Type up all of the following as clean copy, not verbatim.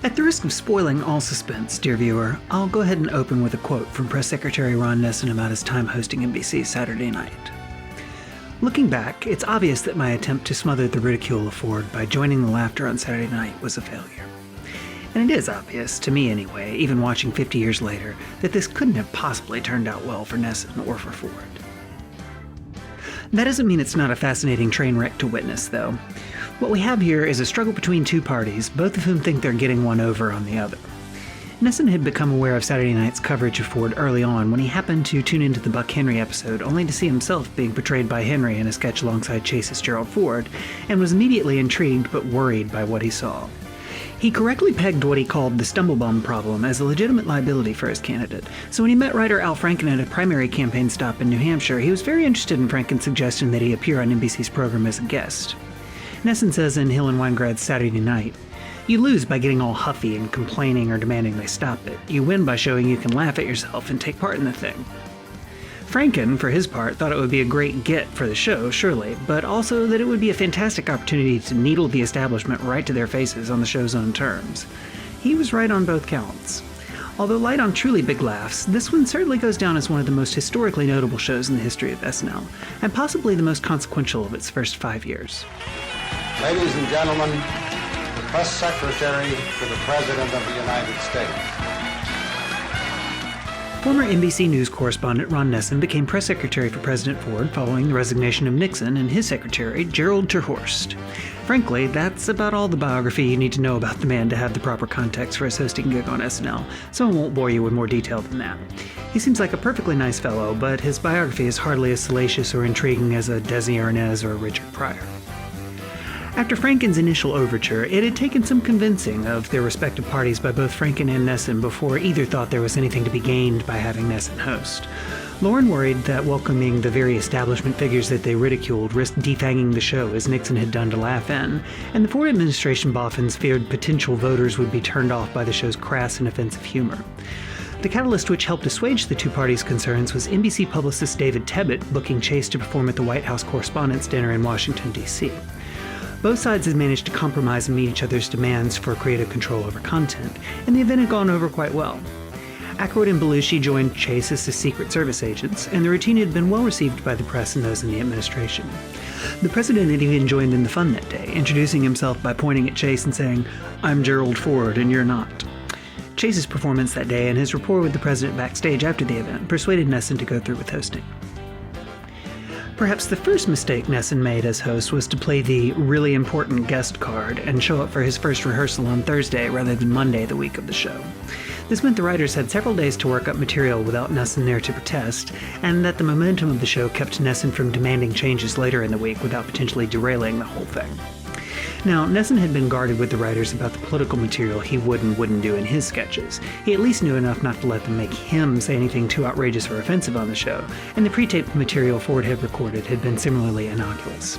At the risk of spoiling all suspense, dear viewer, I'll go ahead and open with a quote from Press Secretary Ron Nessen about his time hosting NBC's Saturday Night. Looking back, it's obvious that my attempt to smother the ridicule of Ford by joining the laughter on Saturday night was a failure. And it is obvious, to me anyway, even watching 50 years later, that this couldn't have possibly turned out well for Nessen or for Ford. That doesn't mean it's not a fascinating train wreck to witness, though. What we have here is a struggle between two parties, both of whom think they're getting one over on the other. Nessen had become aware of Saturday Night's coverage of Ford early on when he happened to tune into the Buck Henry episode, only to see himself being portrayed by Henry in a sketch alongside Chase's Gerald Ford, and was immediately intrigued but worried by what he saw. He correctly pegged what he called the stumblebum problem as a legitimate liability for his candidate, so when he met writer Al Franken at a primary campaign stop in New Hampshire, he was very interested in Franken's suggestion that he appear on NBC's program as a guest. Nessen says in Hill and Weingrad's Saturday Night, "You lose by getting all huffy and complaining or demanding they stop it. You win by showing you can laugh at yourself and take part in the thing." Franken, for his part, thought it would be a great get for the show, surely, but also that it would be a fantastic opportunity to needle the establishment right to their faces on the show's own terms. He was right on both counts. Although light on truly big laughs, this one certainly goes down as one of the most historically notable shows in the history of SNL, and possibly the most consequential of its first 5 years. Ladies and gentlemen, the Press Secretary to the President of the United States. Former NBC News correspondent Ron Nessen became press secretary for President Ford following the resignation of Nixon and his secretary, Gerald Terhorst. Frankly, that's about all the biography you need to know about the man to have the proper context for his hosting gig on SNL, so I won't bore you with more detail than that. He seems like a perfectly nice fellow, but his biography is hardly as salacious or intriguing as a Desi Arnaz or a Richard Pryor. After Franken's initial overture, it had taken some convincing of their respective parties by both Franken and Nessen before either thought there was anything to be gained by having Nessen host. Lauren worried that welcoming the very establishment figures that they ridiculed risked defanging the show as Nixon had done to Laugh In, and the Ford administration boffins feared potential voters would be turned off by the show's crass and offensive humor. The catalyst which helped assuage the two parties' concerns was NBC publicist David Tebbutt booking Chase to perform at the White House Correspondents' Dinner in Washington, D.C. Both sides had managed to compromise and meet each other's demands for creative control over content, and the event had gone over quite well. Aykroyd and Belushi joined Chase as his Secret Service agents, and the routine had been well received by the press and those in the administration. The president had even joined in the fun that day, introducing himself by pointing at Chase and saying, "I'm Gerald Ford, and you're not." Chase's performance that day and his rapport with the president backstage after the event persuaded Nessen to go through with hosting. Perhaps the first mistake Nessen made as host was to play the really important guest card and show up for his first rehearsal on Thursday rather than Monday the week of the show. This meant the writers had several days to work up material without Nessen there to protest, and that the momentum of the show kept Nessen from demanding changes later in the week without potentially derailing the whole thing. Now, Nessen had been guarded with the writers about the political material he would and wouldn't do in his sketches. He at least knew enough not to let them make him say anything too outrageous or offensive on the show, and the pre-taped material Ford had recorded had been similarly innocuous.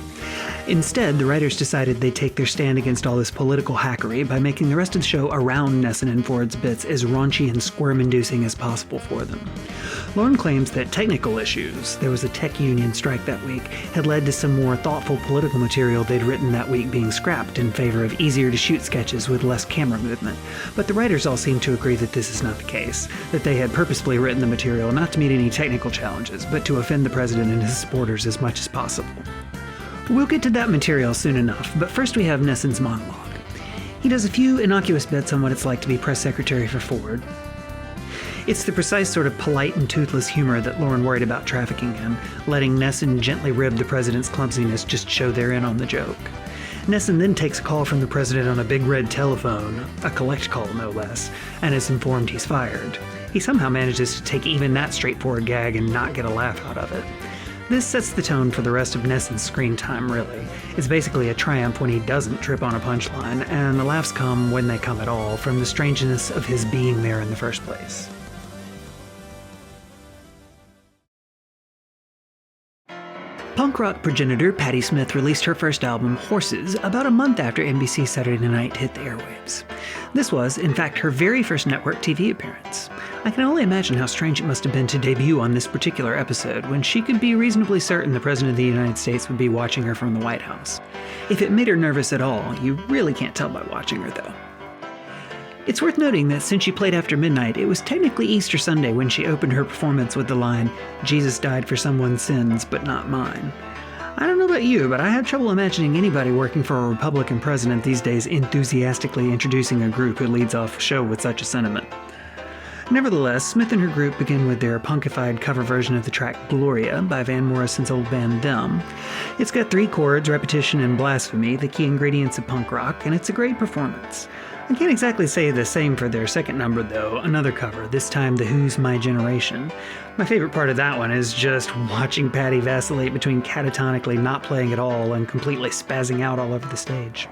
Instead, the writers decided they'd take their stand against all this political hackery by making the rest of the show around Nessen and Ford's bits as raunchy and squirm-inducing as possible for them. Lauren claims that technical issues, there was a tech union strike that week, had led to some more thoughtful political material they'd written that week being scrapped in favor of easier-to-shoot sketches with less camera movement. But the writers all seem to agree that this is not the case, that they had purposefully written the material not to meet any technical challenges, but to offend the president and his supporters as much as possible. We'll get to that material soon enough, but first we have Nessen's monologue. He does a few innocuous bits on what it's like to be press secretary for Ford. It's the precise sort of polite and toothless humor that Lauren worried about trafficking in, letting Nessen gently rib the president's clumsiness just to show they're in on the joke. Nessen then takes a call from the president on a big red telephone, a collect call no less, and is informed he's fired. He somehow manages to take even that straightforward gag and not get a laugh out of it. This sets the tone for the rest of Nessen's screen time, really. It's basically a triumph when he doesn't trip on a punchline, and the laughs come, when they come at all, from the strangeness of his being there in the first place. Punk rock progenitor Patti Smith released her first album, Horses, about a month after NBC's Saturday Night hit the airwaves. This was, in fact, her very first network TV appearance. I can only imagine how strange it must have been to debut on this particular episode, when she could be reasonably certain the President of the United States would be watching her from the White House. If it made her nervous at all, you really can't tell by watching her, though. It's worth noting that since she played after midnight, it was technically Easter Sunday when she opened her performance with the line, "Jesus died for someone's sins, but not mine." I don't know about you, but I have trouble imagining anybody working for a Republican president these days enthusiastically introducing a group who leads off a show with such a sentiment. Nevertheless, Smith and her group begin with their punkified cover version of the track Gloria by Van Morrison's old band Them. It's got 3 chords, repetition, and blasphemy, the key ingredients of punk rock, and it's a great performance. I can't exactly say the same for their second number, though, another cover, this time The Who's My Generation. My favorite part of that one is just watching Patti vacillate between catatonically not playing at all and completely spazzing out all over the stage.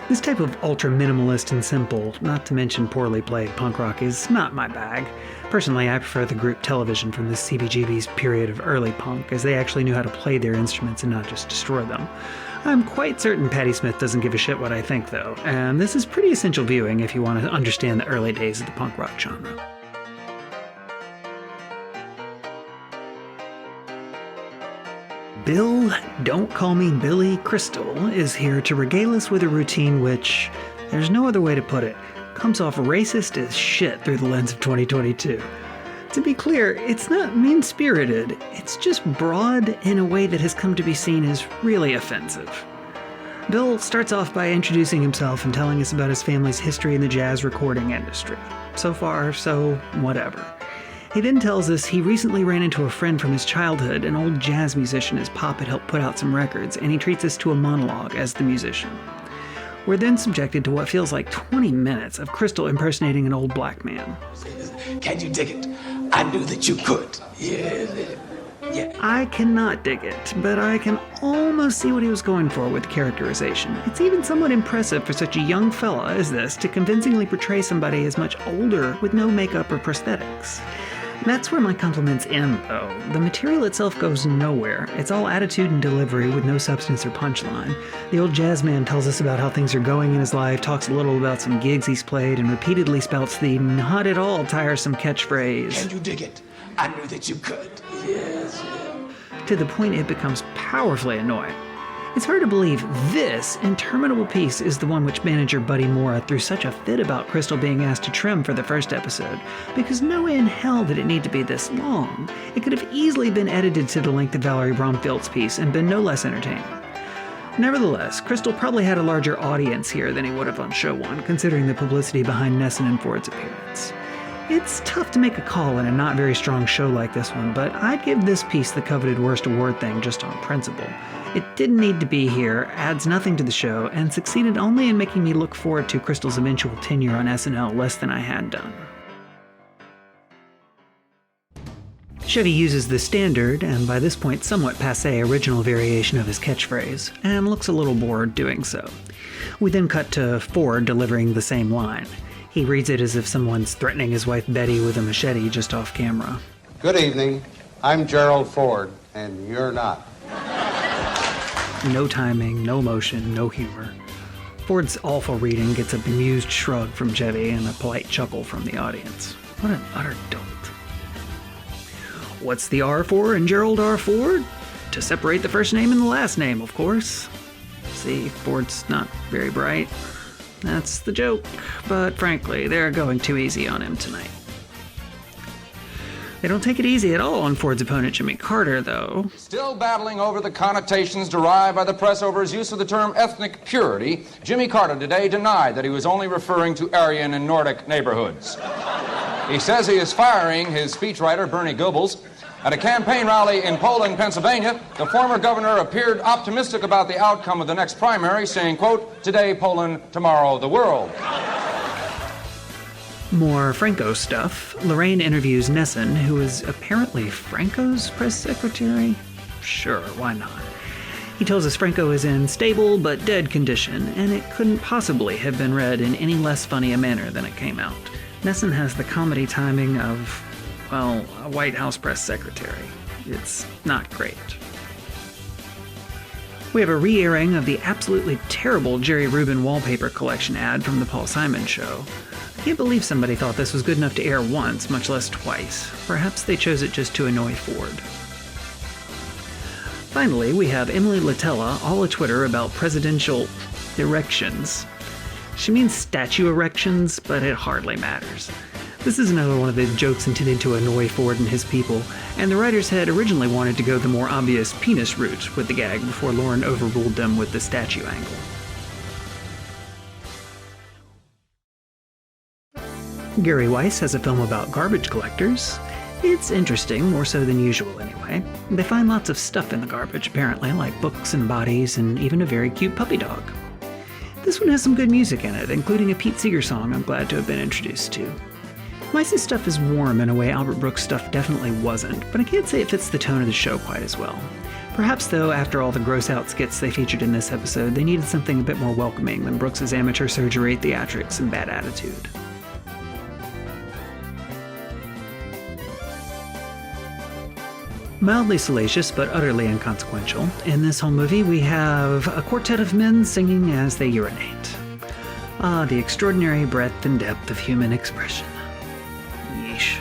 This type of ultra-minimalist and simple, not to mention poorly played punk rock is not my bag. Personally, I prefer the group Television from the CBGB's period of early punk, as they actually knew how to play their instruments and not just destroy them. I'm quite certain Patti Smith doesn't give a shit what I think, though, and this is pretty essential viewing if you want to understand the early days of the punk rock genre. Bill, don't call me Billy Crystal, is here to regale us with a routine which, there's no other way to put it, comes off racist as shit through the lens of 2022. To be clear, it's not mean-spirited, it's just broad in a way that has come to be seen as really offensive. Bill starts off by introducing himself and telling us about his family's history in the jazz recording industry. So far, so whatever. He then tells us he recently ran into a friend from his childhood, an old jazz musician his pop had helped put out some records, and he treats us to a monologue as the musician. We're then subjected to what feels like 20 minutes of Crystal impersonating an old black man. Can you dig it? I knew that you could. Yeah. I cannot dig it, but I can almost see what he was going for with the characterization. It's even somewhat impressive for such a young fella as this to convincingly portray somebody as much older with no makeup or prosthetics. That's where my compliments end, though. The material itself goes nowhere. It's all attitude and delivery with no substance or punchline. The old jazz man tells us about how things are going in his life, talks a little about some gigs he's played, and repeatedly spouts the not at all tiresome catchphrase, Can you dig it? I knew that you could. Yes. To the point it becomes powerfully annoying. It's hard to believe this interminable piece is the one which manager Buddy Mora threw such a fit about Crystal being asked to trim for the first episode, because no way in hell did it need to be this long. It could have easily been edited to the length of Valerie Bromfield's piece and been no less entertaining. Nevertheless, Crystal probably had a larger audience here than he would have on Show 1, considering the publicity behind Nessen and Ford's appearance. It's tough to make a call in a not very strong show like this one, but I'd give this piece the coveted worst award thing just on principle. It didn't need to be here, adds nothing to the show, and succeeded only in making me look forward to Crystal's eventual tenure on SNL less than I had done. Chevy uses the standard, and by this point somewhat passé, original variation of his catchphrase, and looks a little bored doing so. We then cut to Ford delivering the same line. He reads it as if someone's threatening his wife Betty with a machete just off camera. Good evening. I'm Gerald Ford, and you're not. No timing, no emotion, no humor. Ford's awful reading gets a bemused shrug from Chevy and a polite chuckle from the audience. What an utter dolt. What's the R for in Gerald R. Ford? To separate the first name and the last name, of course. See, Ford's not very bright. That's the joke, but frankly, they're going too easy on him tonight. They don't take it easy at all on Ford's opponent, Jimmy Carter, though. Still battling over the connotations derived by the press over his use of the term ethnic purity, Jimmy Carter today denied that he was only referring to Aryan and Nordic neighborhoods. He says he is firing his speechwriter, Bernie Goebbels. At a campaign rally in Poland, Pennsylvania, the former governor appeared optimistic about the outcome of the next primary, saying, quote, "Today Poland, tomorrow the world." More Franco stuff. Lorraine interviews Nessen, who is apparently Franco's press secretary. Sure, why not? He tells us Franco is in stable but dead condition, and it couldn't possibly have been read in any less funny a manner than it came out. Nessen has the comedy timing of, well, a White House press secretary. It's not great. We have a re-airing of the absolutely terrible Jerry Rubin wallpaper collection ad from The Paul Simon Show. I can't believe somebody thought this was good enough to air once, much less twice. Perhaps they chose it just to annoy Ford. Finally, we have Emily Latella all a Twitter about presidential erections. She means statue erections, but it hardly matters. This is another one of the jokes intended to annoy Ford and his people, and the writers had originally wanted to go the more obvious penis route with the gag before Lauren overruled them with the statue angle. Gary Weiss has a film about garbage collectors. It's interesting, more so than usual anyway. They find lots of stuff in the garbage, apparently, like books and bodies and even a very cute puppy dog. This one has some good music in it, including a Pete Seeger song I'm glad to have been introduced to. Weiss's stuff is warm in a way Albert Brooks' stuff definitely wasn't, but I can't say it fits the tone of the show quite as well. Perhaps, though, after all the gross-out skits they featured in this episode, they needed something a bit more welcoming than Brooks' amateur surgery, theatrics, and bad attitude. Mildly salacious, but utterly inconsequential, in this whole movie we have a quartet of men singing as they urinate. Ah, the extraordinary breadth and depth of human expression. Yeesh.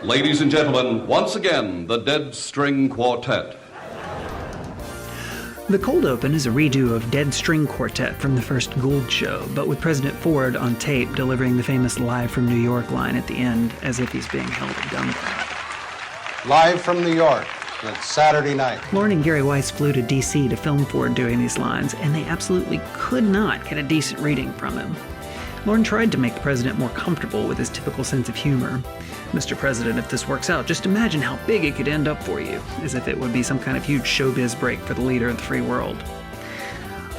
Ladies and gentlemen, once again, the Dead String Quartet. The cold open is a redo of Dead String Quartet from the first Gould show, but with President Ford on tape delivering the famous Live from New York line at the end as if he's being held at gunpoint. Live from New York. It's Saturday night. Lauren and Gary Weiss flew to D.C. to film Ford doing these lines, and they absolutely could not get a decent reading from him. Lauren tried to make the president more comfortable with his typical sense of humor. Mr. President, if this works out, just imagine how big it could end up for you, as if it would be some kind of huge showbiz break for the leader of the free world.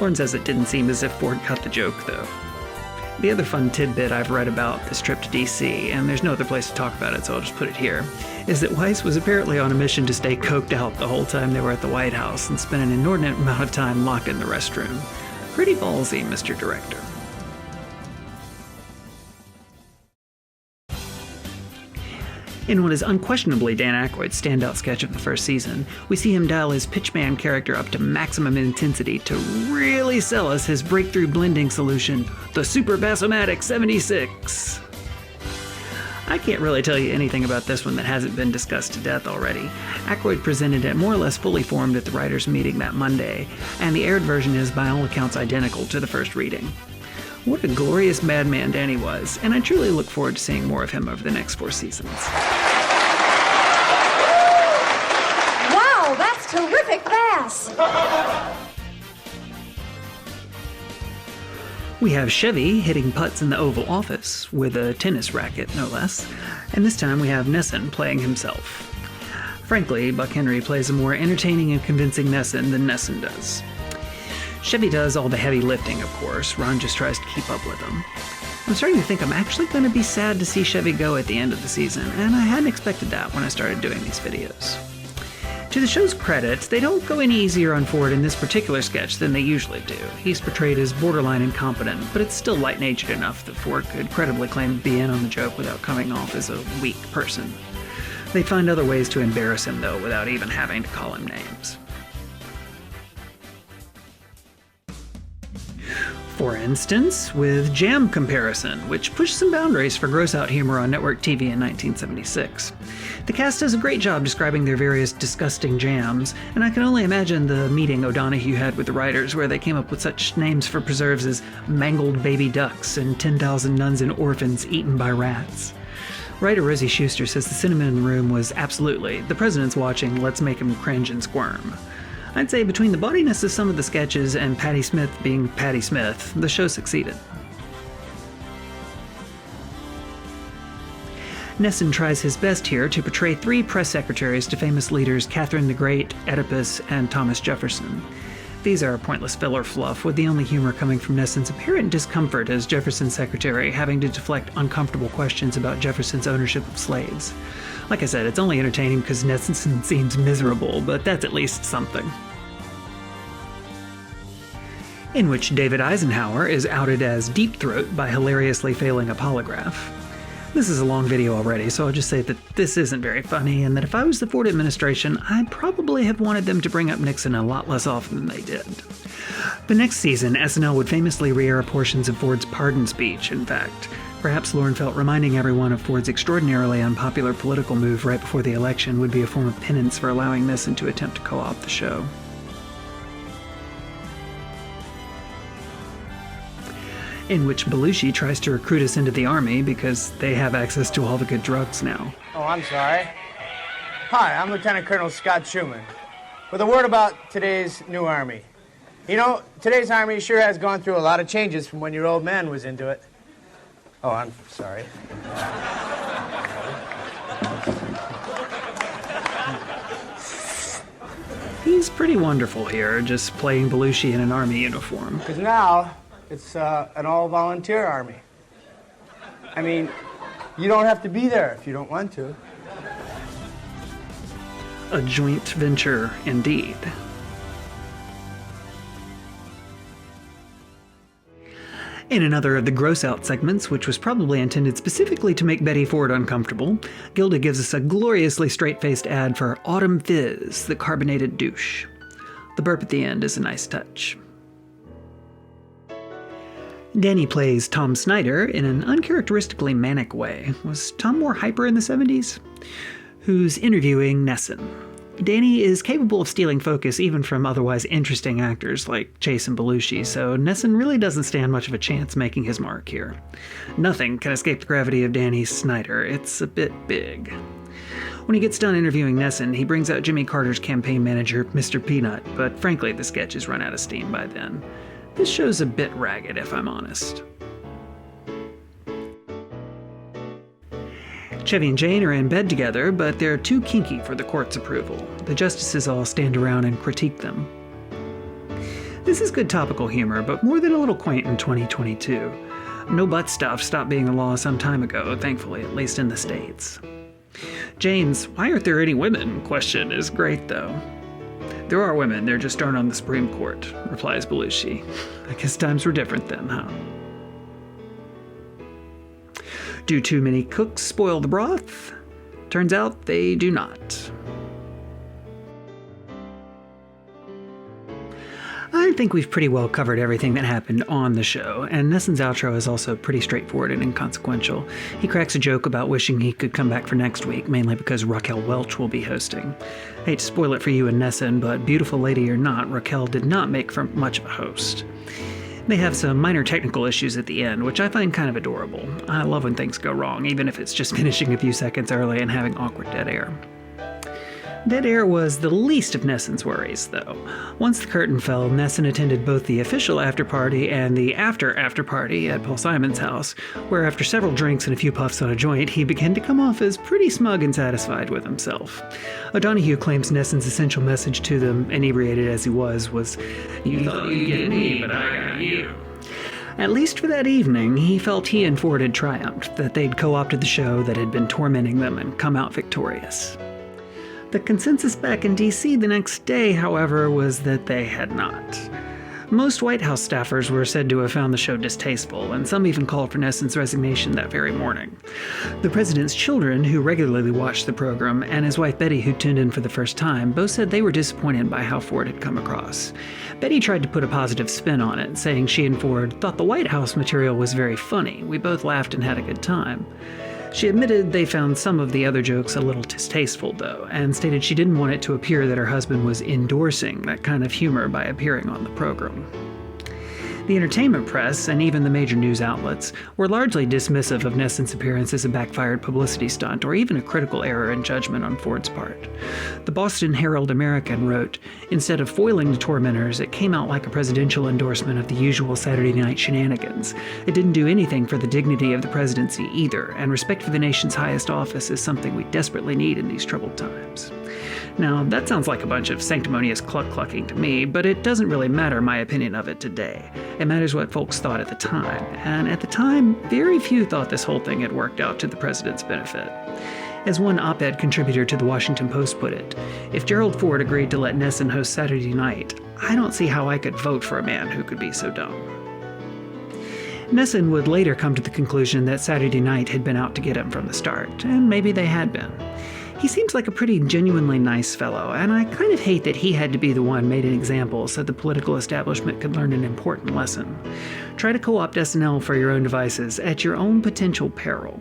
Lauren says it didn't seem as if Ford cut the joke, though. The other fun tidbit I've read about this trip to D.C., and there's no other place to talk about it, so I'll just put it here, is that Weiss was apparently on a mission to stay coked out the whole time they were at the White House and spent an inordinate amount of time locked in the restroom. Pretty ballsy, Mr. Director. In what is unquestionably Dan Aykroyd's standout sketch of the first season, we see him dial his pitchman character up to maximum intensity to really sell us his breakthrough blending solution, the Super Bassomatic 76. I can't really tell you anything about this one that hasn't been discussed to death already. Aykroyd presented it more or less fully formed at the writers' meeting that Monday, and the aired version is by all accounts identical to the first reading. What a glorious madman Danny was, and I truly look forward to seeing more of him over the next 4 seasons. Wow, that's terrific bass! We have Chevy hitting putts in the Oval Office, with a tennis racket, no less, and this time we have Nessen playing himself. Frankly, Buck Henry plays a more entertaining and convincing Nessen than Nessen does. Chevy does all the heavy lifting, of course. Ron just tries to keep up with him. I'm starting to think I'm actually going to be sad to see Chevy go at the end of the season, and I hadn't expected that when I started doing these videos. To the show's credit, they don't go any easier on Ford in this particular sketch than they usually do. He's portrayed as borderline incompetent, but it's still light-natured enough that Ford could credibly claim to be in on the joke without coming off as a weak person. They'd find other ways to embarrass him, though, without even having to call him names. For instance, with Jam Comparison, which pushed some boundaries for gross-out humor on network TV in 1976. The cast does a great job describing their various disgusting jams, and I can only imagine the meeting O'Donohue had with the writers where they came up with such names for preserves as mangled baby ducks and 10,000 nuns and orphans eaten by rats. Writer Rosie Schuster says the Cinnamon Room was absolutely, the president's watching, let's make him cringe and squirm. I'd say between the bawdiness of some of the sketches and Patti Smith being Patti Smith, the show succeeded. Nessen tries his best here to portray 3 press secretaries to famous leaders Catherine the Great, Oedipus, and Thomas Jefferson. These are pointless filler fluff, with the only humor coming from Nessen's apparent discomfort as Jefferson's secretary having to deflect uncomfortable questions about Jefferson's ownership of slaves. Like I said, it's only entertaining because Nessen seems miserable, but that's at least something. In which David Eisenhower is outed as Deep Throat by hilariously failing a polygraph. This is a long video already, so I'll just say that this isn't very funny, and that if I was the Ford administration, I'd probably have wanted them to bring up Nixon a lot less often than they did. The next season, SNL would famously re-air portions of Ford's pardon speech, in fact. Perhaps Lauren felt reminding everyone of Ford's extraordinarily unpopular political move right before the election would be a form of penance for allowing Nessen to attempt to co-opt the show. in which Belushi tries to recruit us into the army because they have access to all the good drugs now. Oh, I'm sorry. Hi, I'm Lieutenant Colonel Scott Schumann, with a word about today's new army. You know, today's army sure has gone through a lot of changes from when your old man was into it. Oh, I'm sorry. He's pretty wonderful here, just playing Belushi in an army uniform. Because now, it's an all-volunteer army. I mean, you don't have to be there if you don't want to. A joint venture, indeed. In another of the gross-out segments, which was probably intended specifically to make Betty Ford uncomfortable, Gilda gives us a gloriously straight-faced ad for Autumn Fizz, the carbonated douche. The burp at the end is a nice touch. Danny plays Tom Snyder in an uncharacteristically manic way. Was Tom more hyper in the 70s? Who's interviewing Nessen. Danny is capable of stealing focus even from otherwise interesting actors like Chase and Belushi, so Nessen really doesn't stand much of a chance making his mark here. Nothing can escape the gravity of Danny's Snyder. It's a bit big. When he gets done interviewing Nessen, he brings out Jimmy Carter's campaign manager, Mr. Peanut, but frankly, the sketch has run out of steam by then. This show's a bit ragged, if I'm honest. Chevy and Jane are in bed together, but they're too kinky for the court's approval. The justices all stand around and critique them. This is good topical humor, but more than a little quaint in 2022. No butt stuff stopped being the law some time ago, thankfully, at least in the States. Jane's "why aren't there any women?" question is great, though. "There are women, they're just aren't on the Supreme Court," replies Belushi. I guess times were different then, huh? Do too many cooks spoil the broth? Turns out they do not. I think we've pretty well covered everything that happened on the show, and Nessen's outro is also pretty straightforward and inconsequential. He cracks a joke about wishing he could come back for next week, mainly because Raquel Welch will be hosting. I hate to spoil it for you and Nessen, but beautiful lady or not, Raquel did not make for much of a host. They have some minor technical issues at the end, which I find kind of adorable. I love when things go wrong, even if it's just finishing a few seconds early and having awkward dead air. Dead air was the least of Nessen's worries, though. Once the curtain fell, Nessen attended both the official after-party and the after-party at Paul Simon's house, where after several drinks and a few puffs on a joint, he began to come off as pretty smug and satisfied with himself. O'Donoghue claims Nessen's essential message to them, inebriated as he was, "You thought you'd get me, but I got you." At least for that evening, he felt he and Ford had triumphed, that they'd co-opted the show that had been tormenting them and come out victorious. The consensus back in D.C. the next day, however, was that they had not. Most White House staffers were said to have found the show distasteful, and some even called for Nessen's resignation that very morning. The president's children, who regularly watched the program, and his wife Betty, who tuned in for the first time, both said they were disappointed by how Ford had come across. Betty tried to put a positive spin on it, saying she and Ford thought the White House material was very funny. We both laughed and had a good time. She admitted they found some of the other jokes a little distasteful, though, and stated she didn't want it to appear that her husband was endorsing that kind of humor by appearing on the program. The entertainment press, and even the major news outlets, were largely dismissive of Nessen's appearance as a backfired publicity stunt, or even a critical error in judgment on Ford's part. The Boston Herald-American wrote, "Instead of foiling the tormentors, it came out like a presidential endorsement of the usual Saturday night shenanigans. It didn't do anything for the dignity of the presidency either, and respect for the nation's highest office is something we desperately need in these troubled times." Now, that sounds like a bunch of sanctimonious cluck-clucking to me, but it doesn't really matter my opinion of it today. It matters what folks thought at the time, and at the time, very few thought this whole thing had worked out to the president's benefit. As one op-ed contributor to the Washington Post put it, "If Gerald Ford agreed to let Nessen host Saturday night, I don't see how I could vote for a man who could be so dumb." Nessen would later come to the conclusion that Saturday night had been out to get him from the start, and maybe they had been. He seems like a pretty genuinely nice fellow, and I kind of hate that he had to be the one made an example so the political establishment could learn an important lesson. Try to co-opt SNL for your own devices at your own potential peril.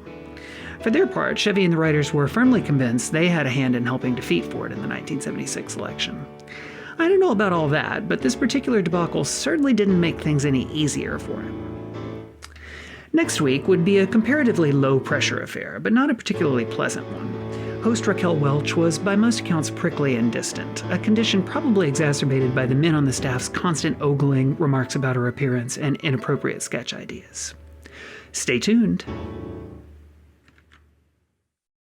For their part, Chevy and the writers were firmly convinced they had a hand in helping defeat Ford in the 1976 election. I don't know about all that, but this particular debacle certainly didn't make things any easier for him. Next week would be a comparatively low-pressure affair, but not a particularly pleasant one. Host Raquel Welch was by most accounts prickly and distant, a condition probably exacerbated by the men on the staff's constant ogling, remarks about her appearance, and inappropriate sketch ideas. Stay tuned.